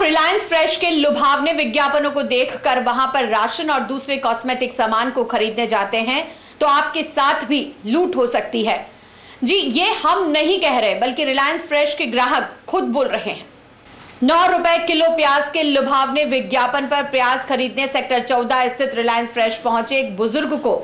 आप रिलायंस फ्रेश के लुभावने विज्ञापनों को देखकर वहां पर राशन और दूसरे कॉस्मेटिक सामान को खरीदने जाते हैं तो आपके साथ भी लूट हो सकती है। जी, ये हम नहीं कह रहे बल्कि रिलायंस फ्रेश के ग्राहक खुद बोल रहे हैं। 9 रुपए किलो प्याज के लुभावने विज्ञापन पर प्याज खरीदने सेक्टर 14 स्थित रिलायंस फ्रेश पहुंचे एक बुजुर्ग को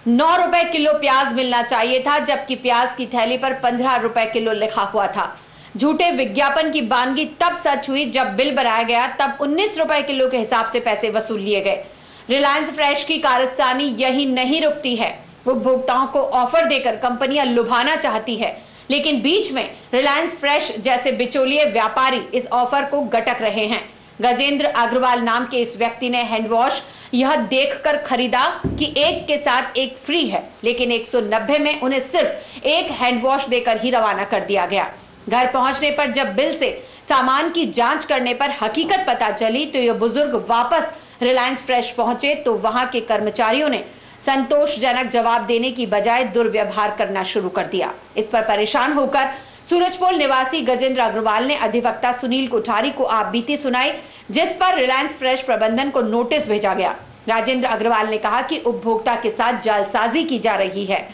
9 रुपए किलो प्याज मिलना चाहिए था, जबकि प्याज की थैली पर 15 रुपए किलो लिखा हुआ था। झूठे विज्ञापन की बानगी तब सच हुई जब बिल बनाया गया, तब 19 रुपए किलो के हिसाब से पैसे वसूल लिए गए। रिलायंस फ्रेश की कारस्तानी यही नहीं रुकती है। उपभोक्ताओं को ऑफर देकर कंपनियां लुभाना चाहती है, लेकिन बीच में रिलायंस फ्रेश जैसे बिचौलिए व्यापारी इस ऑफर को गटक रहे हैं। गजेंद्र अग्रवाल नाम के इस व्यक्ति ने हैंड वॉश यह देखकर खरीदा कि एक के साथ एक फ्री है, लेकिन 190 में उन्हें सिर्फ एक हैंड वॉश देकर ही रवाना कर दिया गया। घर पहुंचने पर जब बिल से सामान की जांच करने पर हकीकत पता चली तो यह बुजुर्ग वापस रिलायंस फ्रेश पहुंचे तो वहां के कर्मचारियों ने संतोषजनक जवाब देने की बजाय दुर्व्यवहार करना शुरू कर दिया। इस पर परेशान होकर सूरजपोल निवासी गजेंद्र अग्रवाल ने अधिवक्ता सुनील कोठारी को आपबीती सुनाई, जिस पर रिलायंस फ्रेश प्रबंधन को नोटिस भेजा गया। राजेंद्र अग्रवाल ने कहा कि उपभोक्ता के साथ जालसाजी की जा रही है,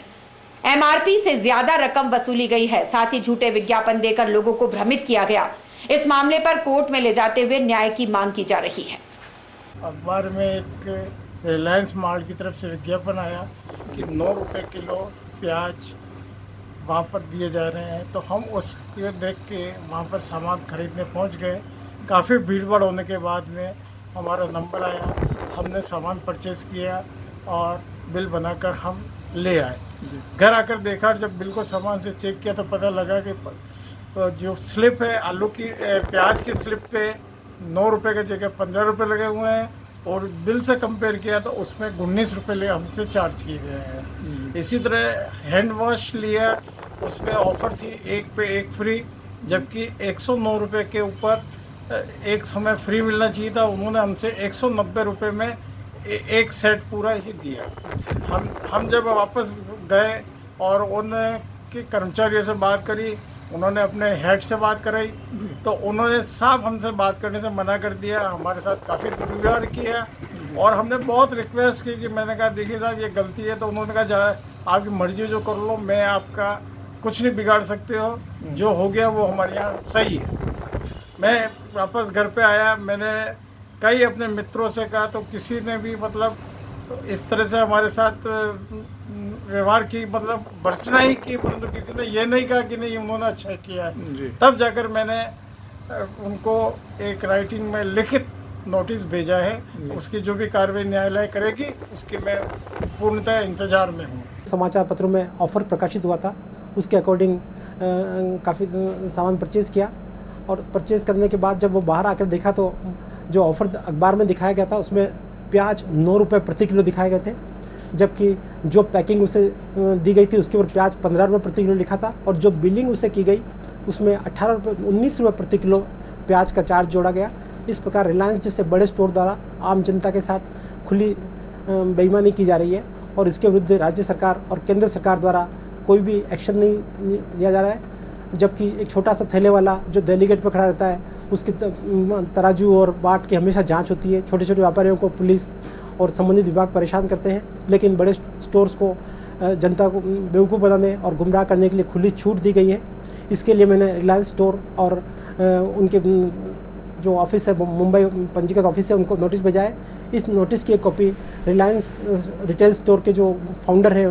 एमआरपी से ज्यादा रकम वसूली गई है, साथ ही झूठे विज्ञापन देकर लोगों को भ्रमित किया गया। इस मामले पर कोर्ट में ले जाते हुए न्याय की मांग की जा रही है। अखबार में एक रिलायंस मार्ट की तरफ से विज्ञापन आया कि 9 रुपए किलो प्याज वहाँ पर दिए जा रहे हैं, तो हम उसके देख के वहाँ पर सामान खरीदने पहुँच गए। काफ़ी भीड़भाड़ होने के बाद में हमारा नंबर आया, हमने सामान परचेज़ किया और बिल बनाकर हम ले आए। घर आकर देखा, जब बिल को सामान से चेक किया तो पता लगा कि जो स्लिप है आलू की प्याज की स्लिप पे 9 रुपये की जगह 15 रुपये लगे हुए हैं और बिल से कंपेयर किया तो उसमें 19 रुपये हमसे चार्ज किए गए हैं। इसी तरह हैंड वॉश लिया, उसमें ऑफर थी एक पे एक फ्री, जबकि 109 रुपये के ऊपर एक समय फ्री मिलना चाहिए था। उन्होंने हमसे 190 रुपये में एक सेट पूरा ही दिया। हम जब वापस गए और उनके कर्मचारियों से बात करी, उन्होंने अपने हेड से बात कराई तो उन्होंने साफ हमसे बात करने से मना कर दिया, हमारे साथ काफ़ी दुर्व्यवहार किया और हमने बहुत रिक्वेस्ट की कि मैंने कहा देखिए साहब ये गलती है, तो उन्होंने कहा आपकी मर्जी जो कर लो, मैं आपका कुछ नहीं बिगाड़ सकते हो, जो हो गया वो हमारे यहाँ सही है। मैं वापस घर पे आया, मैंने कई अपने मित्रों से कहा तो किसी ने भी मतलब इस तरह से हमारे साथ व्यवहार की, मतलब भर्त्सना ही की, परंतु किसी ने ये नहीं कहा कि नहीं उन्होंने अच्छा किया है। तब जाकर मैंने उनको एक राइटिंग में लिखित नोटिस भेजा है, उसकी जो भी कार्रवाई न्यायालय करेगी उसकी मैं पूर्णतः इंतजार में हूँ। समाचार पत्रों में ऑफ़र प्रकाशित हुआ था, उसके अकॉर्डिंग काफ़ी सामान परचेज़ किया और परचेज़ करने के बाद जब वो बाहर आकर देखा तो जो ऑफ़र अखबार में दिखाया गया था उसमें प्याज 9 रुपये प्रति किलो दिखाए गए थे, जबकि जो पैकिंग उसे दी गई थी उसके ऊपर प्याज 15 रुपये प्रति किलो लिखा था और जो बिलिंग उसे की गई उसमें 19 रुपये प्रति किलो प्याज का चार्ज जोड़ा गया। इस प्रकार रिलायंस जैसे बड़े स्टोर द्वारा आम जनता के साथ खुली बेईमानी की जा रही है और इसके विरुद्ध राज्य सरकार और केंद्र सरकार द्वारा कोई भी एक्शन नहीं लिया जा रहा है। जबकि एक छोटा सा थैले वाला जो दिल्ली गेट पर खड़ा रहता है उसकी तराजू और बाट की हमेशा जांच होती है। छोटे छोटे व्यापारियों को पुलिस और संबंधित विभाग परेशान करते हैं, लेकिन बड़े स्टोर्स को जनता को बेवकूफ़ बनाने और गुमराह करने के लिए खुली छूट दी गई है। इसके लिए मैंने रिलायंस स्टोर और उनके जो ऑफिस है मुंबई पंजीकृत ऑफिस है उनको नोटिस भेजा है। इस नोटिस की एक कॉपी रिलायंस रिटेल स्टोर के जो फाउंडर हैं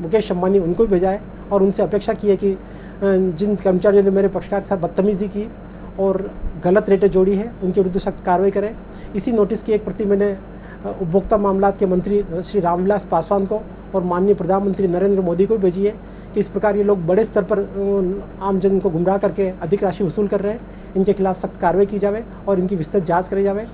मुकेश अंबानी उनको भी भेजा है और उनसे अपेक्षा की है कि जिन कर्मचारियों ने मेरे पक्षकार के साथ बदतमीजी की और गलत रेटें जोड़ी है उनके विरुद्ध सख्त कार्रवाई करें। इसी नोटिस की एक प्रति मैंने उपभोक्ता मामलात के मंत्री श्री रामविलास पासवान को और माननीय प्रधानमंत्री नरेंद्र मोदी को भेजी है कि इस प्रकार ये लोग बड़े स्तर पर आम जन को गुमराह करके अधिक राशि वसूल कर रहे हैं, इनके खिलाफ सख्त कार्रवाई की जाए और इनकी विस्तृत जांच करी जाए।